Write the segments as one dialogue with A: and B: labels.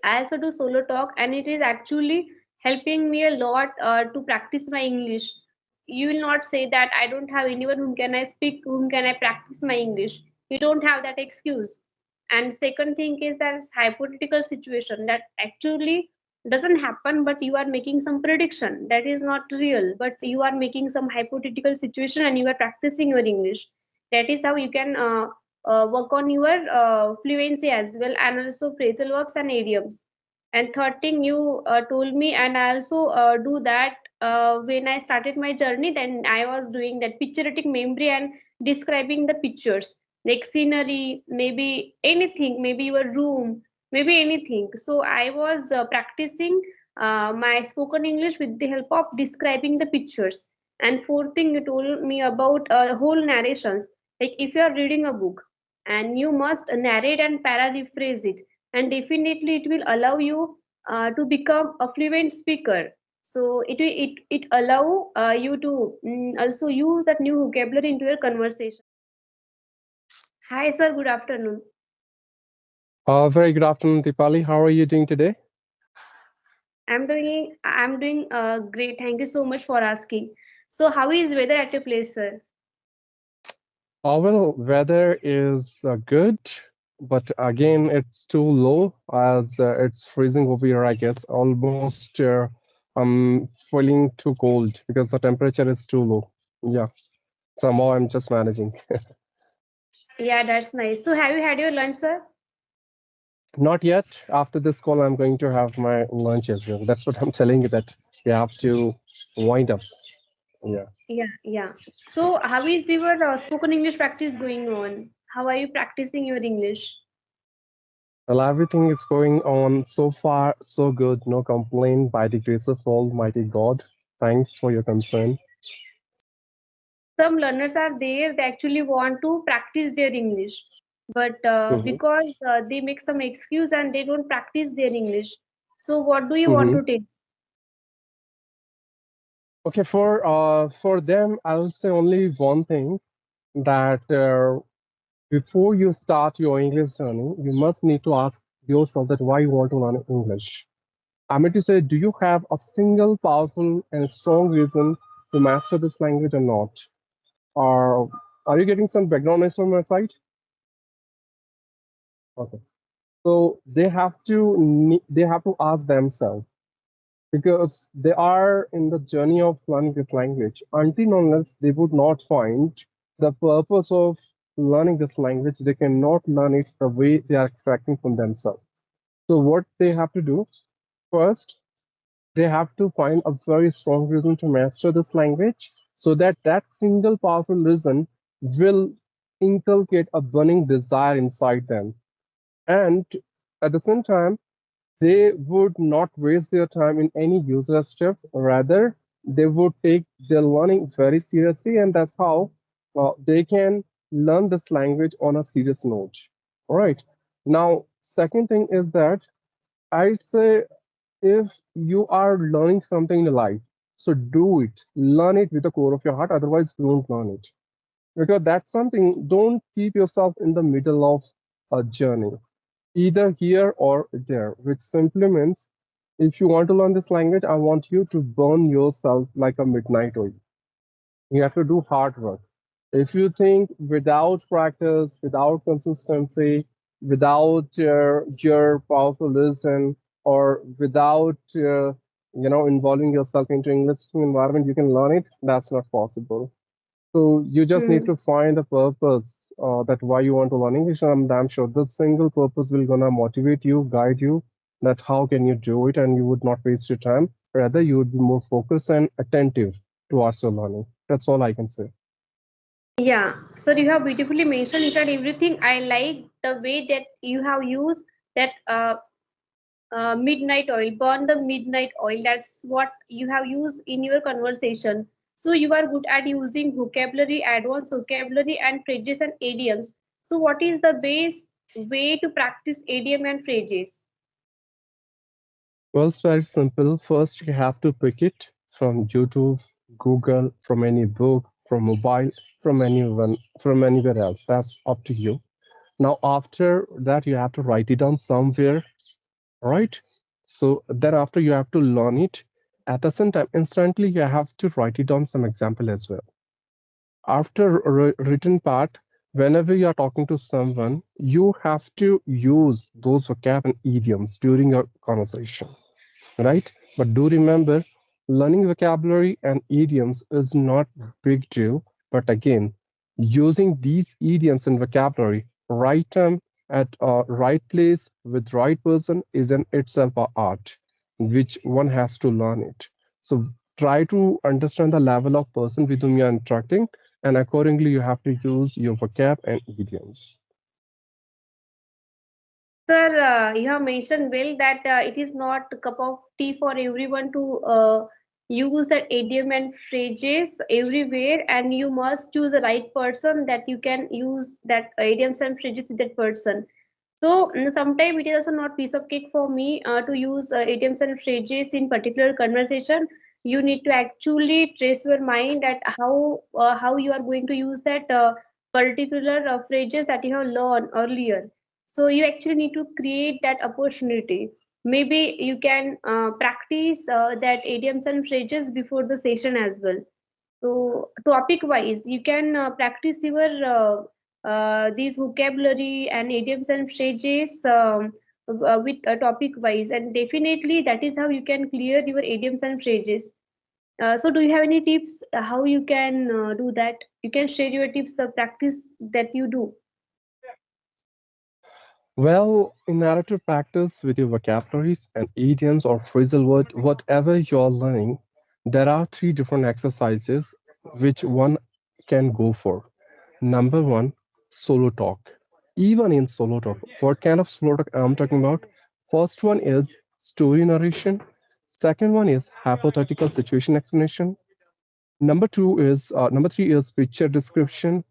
A: I also do solo talk, and it is actually helping me a lot to practice my English. You will not say that I don't have anyone whom can I speak, whom can I practice my English. You don't have that excuse. And second thing is that it's hypothetical situation that actually doesn't happen, but you are making some prediction that is not real, but you are making some hypothetical situation and you are practicing your English. That is how you can work on your fluency as well, and also phrasal verbs and idioms. And third thing you told me, and I also do that when I started my journey. Then I was doing that picturetic memory and describing the pictures, like scenery, maybe anything, maybe your room, maybe anything. So I was practicing my spoken English with the help of describing the pictures. And fourth thing you told me about whole narrations, like if you are reading a book and you must narrate and paraphrase it, and definitely it will allow you to become a fluent speaker. So it allow you to also use that new vocabulary into your conversation. Hi sir, good afternoon.
B: Very good afternoon, Deepali. How are you doing today?
A: I'm doing great. Thank you so much for asking. So how is weather at your place, sir?
B: Well, weather is good, but again, it's too low as it's freezing over here, I guess. Almost I'm feeling too cold because the temperature is too low. Yeah, somehow I'm just managing.
A: Yeah, that's nice. So have you had your lunch, sir?
B: Not yet. After this call, I'm going to have my lunch as well. That's what I'm telling you that we have to wind up. Yeah.
A: Yeah, yeah. So how is your spoken English practice going on? How are you practicing your English?
B: Well, everything is going on so far, so good. No complaint by the grace of Almighty God. Thanks for your concern.
A: Some learners are there, they actually want to practice their English, but
B: hmm
A: because they make some excuse and they don't practice their English. So what do you want
B: hmm
A: to take?
B: Okay, for them, I'll say only one thing that before you start your English journey, you must need to ask yourself that why you want to learn English. I mean to say, do you have a single powerful and strong reason to master this language or not? Or are you getting some background noise from my side? Okay. So they have to ask themselves because they are in the journey of learning this language. Until unless they would not find the purpose of learning this language, they cannot learn it the way they are expecting from themselves. So what they have to do first, they have to find a very strong reason to master this language, so that that single powerful reason will inculcate a burning desire inside them, and at the same time they would not waste their time in any useless stuff. Rather, they would take their learning very seriously, and that's how they can learn this language on a serious note. All right. Now, second thing is that I say if you are learning something in life, so do it. Learn it with the core of your heart. Otherwise, don't learn it because that's something. Don't keep yourself in the middle of a journey either here or there, which simply means if you want to learn this language, I want you to burn yourself like a midnight oil. You have to do hard work. If you think without practice, without consistency, without your powerful listen, or without involving yourself into English environment, you can learn it. That's not possible. So you just need
A: Hmm.
B: to find the purpose that why you want to learn English. And I'm damn sure the single purpose will gonna motivate you, guide you, that how can you do it, and you would not waste your time. Rather, you would be more focused and attentive towards your learning. That's all I can say.
A: Yeah, sir, you have beautifully mentioned each and everything. I like the way that you have used that midnight oil, burn the midnight oil. That's what you have used in your conversation. So you are good at using vocabulary, advanced vocabulary, and phrases and idioms. So what is the best way to practice idiom and phrases?
B: Well, it's very simple. First, you have to pick it from YouTube, Google, from any book, from mobile, from anyone, from anywhere else. That's up to you. Now, after that, you have to write it down somewhere right? So then after you have to learn it. At the same time, instantly you have to write it down some example as well. After written part, whenever you are talking to someone, you have to use those vocab and idioms during your conversation, right? But do remember, learning vocabulary and idioms is not big deal. But again, using these idioms and vocabulary, right time at right place with right person is in itself a art, which one has to learn it. So try to understand the level of person with whom you are interacting, and accordingly, you have to use your vocab and idioms.
A: Sir, you have mentioned well that it is not a cup of tea for everyone to use that idiom and phrases everywhere, and you must choose the right person that you can use that idioms and phrases with that person. So sometimes it is also not piece of cake for me to use idioms and phrases in particular conversation. You need to actually trace your mind at how you are going to use that particular phrases that you have learned earlier. So you actually need to create that opportunity. Maybe you can practice that idioms and phrases before the session as well. So topic wise, you can practice your these vocabulary and idioms and phrases with topic wise, and definitely that is how you can clear your idioms and phrases. So do you have any tips how you can do that? You can share your tips, the practice that you do.
B: Well, in order to practice with your vocabularies and idioms or phrasal word, whatever you're learning, there are three different exercises which one can go for. Number one, solo talk. Even in solo talk, what kind of solo talk I'm talking about? First one is story narration. Second one is hypothetical situation explanation. Number three is picture description.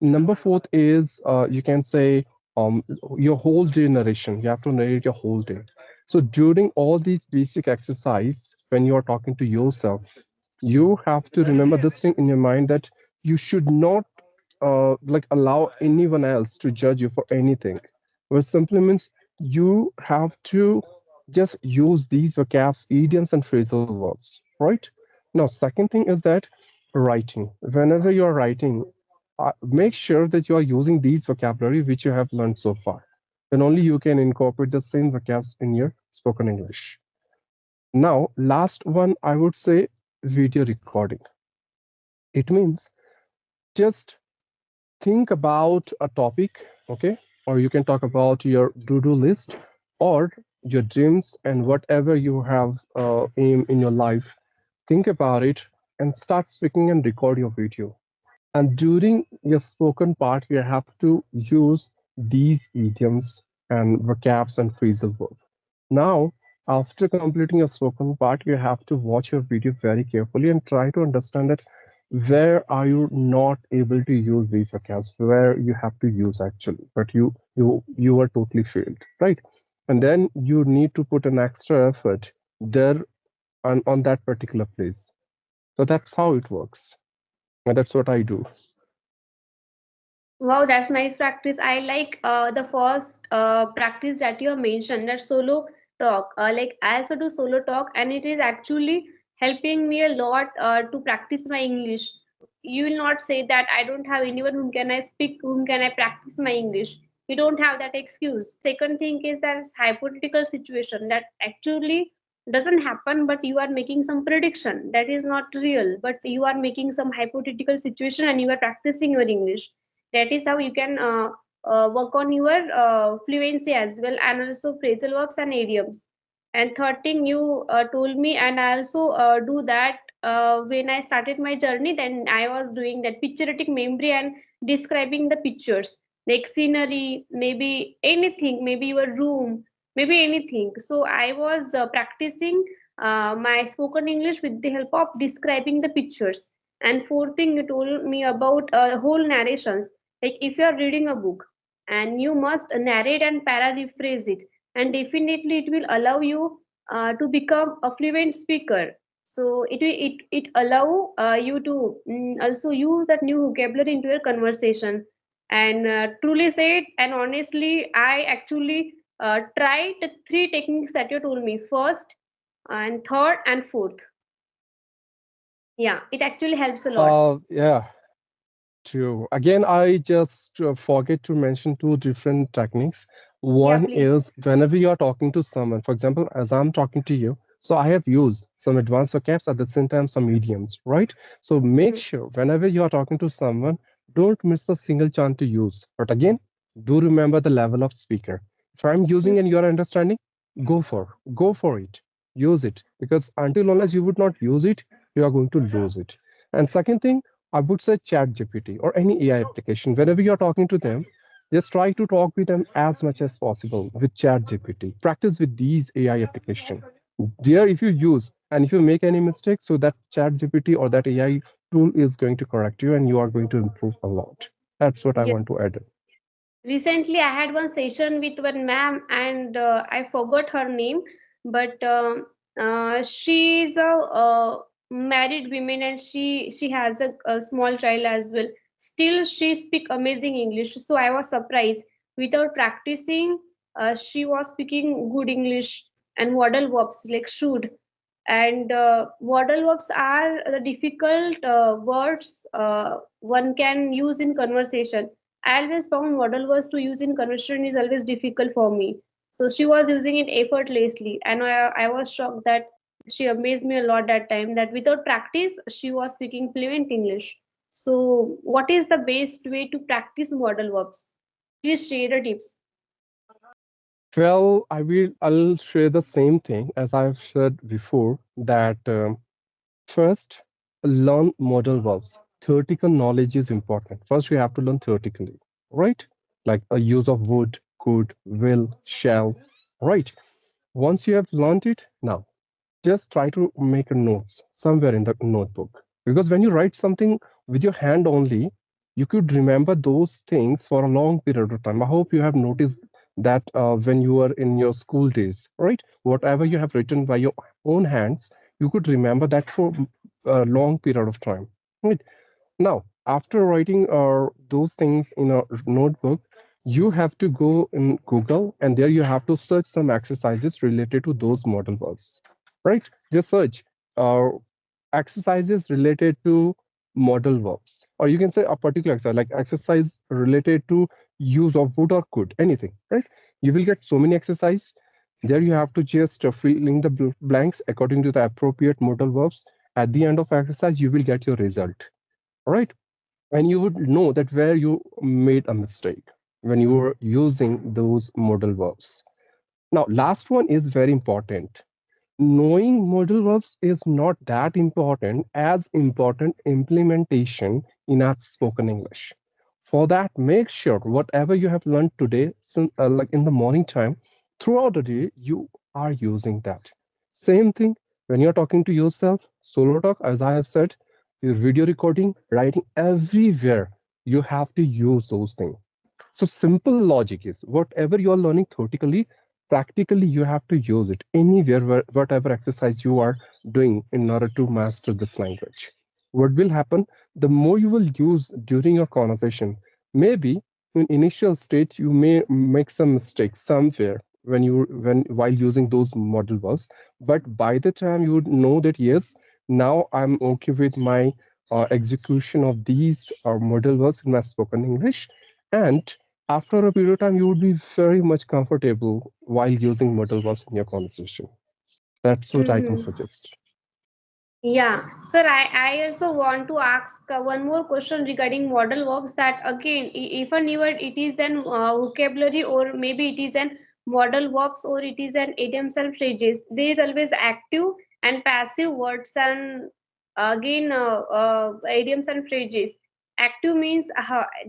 B: Number fourth is you can say um, your whole day narration. You have to narrate your whole day. So during all these basic exercise, when you are talking to yourself, you have to remember this thing in your mind that you should not like allow anyone else to judge you for anything. Which simply means you have to just use these vocabs, idioms, and phrasal verbs, right? Now, second thing is that writing. Whenever you are writing, make sure that you are using these vocabulary which you have learned so far. Then only you can incorporate the same vocabs in your spoken English. Now, last one, I would say video recording. It means just think about a topic, okay? Or you can talk about your to-do list or your dreams and whatever you have aim in your life. Think about it and start speaking and record your video. And during your spoken part, you have to use these idioms and vocabs and phrasal verb. Now, after completing your spoken part, you have to watch your video very carefully and try to understand that where are you not able to use these vocabs, where you have to use actually, but you are totally failed, right? And then you need to put an extra effort there on that particular place. So that's how it works. And that's what I do.
A: Wow, that's nice practice. I like the first practice that you have mentioned, that solo talk. Like I also do solo talk, and it is actually helping me a lot to practice my English. You will not say that I don't have anyone whom can I speak, whom can I practice my English. You don't have that excuse. Second thing is that it's hypothetical situation that actually doesn't happen, but you are making some prediction that is not real, but you are making some hypothetical situation and you are practicing your English. That is how you can work on your fluency as well, and also phrasal verbs and idioms. And third thing you told me, and I also do that when I started my journey, then I was doing that picturetic memory and describing the pictures, like scenery, maybe anything, maybe your room, maybe anything. So I was practicing my spoken English with the help of describing the pictures. And fourth thing you told me about whole narrations, like if you are reading a book and you must narrate and paraphrase it, and definitely it will allow you to become a fluent speaker. So it allow you to also use that new vocabulary into your conversation. And truly said and honestly, I actually try the three techniques that you told me, first and third and fourth. Yeah, it actually helps a lot.
B: Yeah, true. Again, I just forget to mention two different techniques.
A: Yeah,
B: One
A: please.
B: is whenever you are talking to someone, for example, as I'm talking to you, so I have used some advanced vocabs at the same time some idioms, right? So make
A: Mhm.
B: sure whenever you are talking to someone, don't miss a single chance to use. But again, do remember the level of speaker. If I'm using and you are understanding, go for it, use it because until unless you would not use it, you are going to lose it. And second thing, I would say Chat GPT or any AI application. Whenever you're talking to them, just try to talk with them as much as possible with Chat GPT. Practice with these AI application. There, if you use and if you make any mistake, so that Chat GPT or that AI tool is going to correct you and you are going to improve a lot. That's what I
A: Yes.
B: want to add.
A: Recently, I had one session with one ma'am, and I forgot her name, but she is a married woman, and she has a small child as well. Still, she speak amazing English. So I was surprised. Without practicing, she was speaking good English and modal verbs like should. And modal verbs are the difficult words one can use in conversation. I always found modal verbs to use in conversation is always difficult for me. So she was using it effortlessly, and I was shocked that she amazed me a lot that time. That without practice, she was speaking fluent English. So, what is the best way to practice modal verbs? Please share the tips.
B: Well, I'll share the same thing as I've shared before that first, learn modal verbs. Theoretical knowledge is important. First, you have to learn theoretically, right? Like a use of would, could, will, shall, right? Once you have learned it, now just try to make a notes somewhere in the notebook. Because when you write something with your hand only, you could remember those things for a long period of time. I hope you have noticed that when you were in your school days, right? Whatever you have written by your own hands, you could remember that for a long period of time. Right? Now, after writing those things in a notebook, you have to go in Google and there you have to search some exercises related to those modal verbs, right? Just search uh, exercises related to modal verbs, or you can say a particular exercise, like exercise related to use of would or could, anything, right? You will get so many exercise. There you have to just fill in the blanks according to the appropriate modal verbs. At the end of exercise, you will get your result, right? And you would know that where you made a mistake when you were using those modal verbs. Now, last one is very important. Knowing modal verbs is not that important as important implementation in our spoken English. For that, make sure whatever you have learned today, like in the morning time, throughout the day, you are using that. Same thing when you're talking to yourself, solo talk, as I have said, your video recording, writing, everywhere, you have to use those things. So simple logic is whatever you are learning theoretically, practically you have to use it anywhere, whatever exercise you are doing in order to master this language. What will happen? The more you will use during your conversation, maybe in initial stage you may make some mistakes somewhere when while using those model verbs, but by the time you would know that yes, now I'm okay with my execution of these model verbs in my spoken English, and after a period of time, you would be very much comfortable while using modal verbs in your conversation. That's what I can
A: Mm-hmm.
B: suggest.
A: Yeah, sir, I also want to ask one more question regarding modal verbs that again, if a new word it is an vocabulary or maybe it is an modal verbs or it is an idioms and phrases, there is always active and passive words and again idioms and phrases. Active means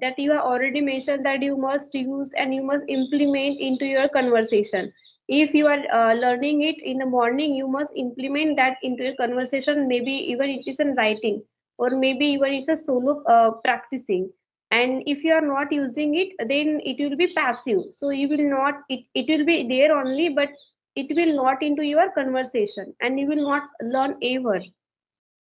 A: that you have already mentioned that you must use and you must implement into your conversation. If you are learning it in the morning, you must implement that into your conversation, maybe even it is in writing or maybe even it's a solo practicing. And if you are not using it, then it will be passive, so you will not it will be there only, but it will not into your conversation and you will not learn ever.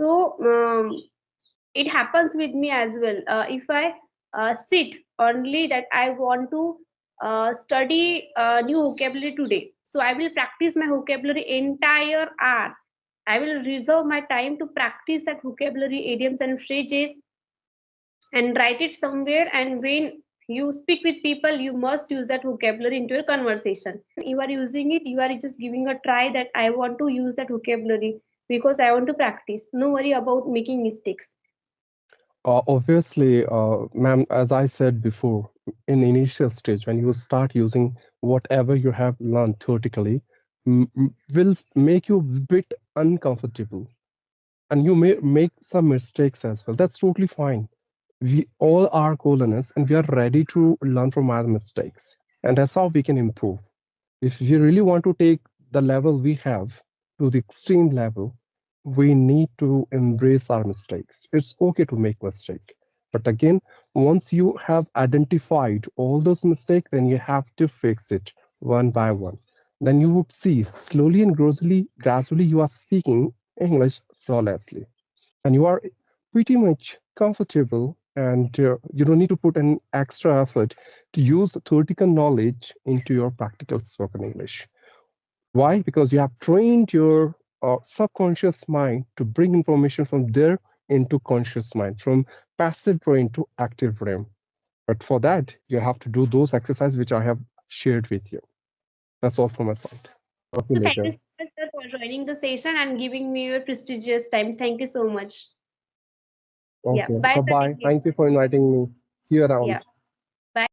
A: So it happens with me as well. If I sit only that I want to study new vocabulary today. So I will practice my vocabulary entire hour. I will reserve my time to practice that vocabulary, idioms and phrases, and write it somewhere. And when you speak with people, you must use that vocabulary into your conversation. You are using it, you are just giving a try that I want to use that vocabulary because I want to practice. No worry about making mistakes.
B: Obviously, ma'am, as I said before, in initial stage, when you start using whatever you have learned theoretically, will make you a bit uncomfortable, and you may make some mistakes as well. That's totally fine. We all are colonists, and we are ready to learn from our mistakes, and that's how we can improve. If we really want to take the level we have to the extreme level, we need to embrace our mistakes. It's okay to make mistake. But again, once you have identified all those mistakes, then you have to fix it one by one. Then you would see slowly and gradually you are speaking English flawlessly. And you are pretty much comfortable, and you don't need to put an extra effort to use theoretical knowledge into your practical spoken English. Why? Because you have trained your subconscious mind to bring information from there into conscious mind, from passive brain to active brain. But for that, you have to do those exercises which I have shared with you. That's all from my side. Talk to you
A: So thank you
B: later.
A: so much, sir, for joining the session and giving me your prestigious time. Thank you so much. Yeah.
B: Okay.
A: Bye,
B: Bye
A: sir.
B: bye.
A: Take care.
B: Thank you for inviting me. See you
A: Yeah.
B: around.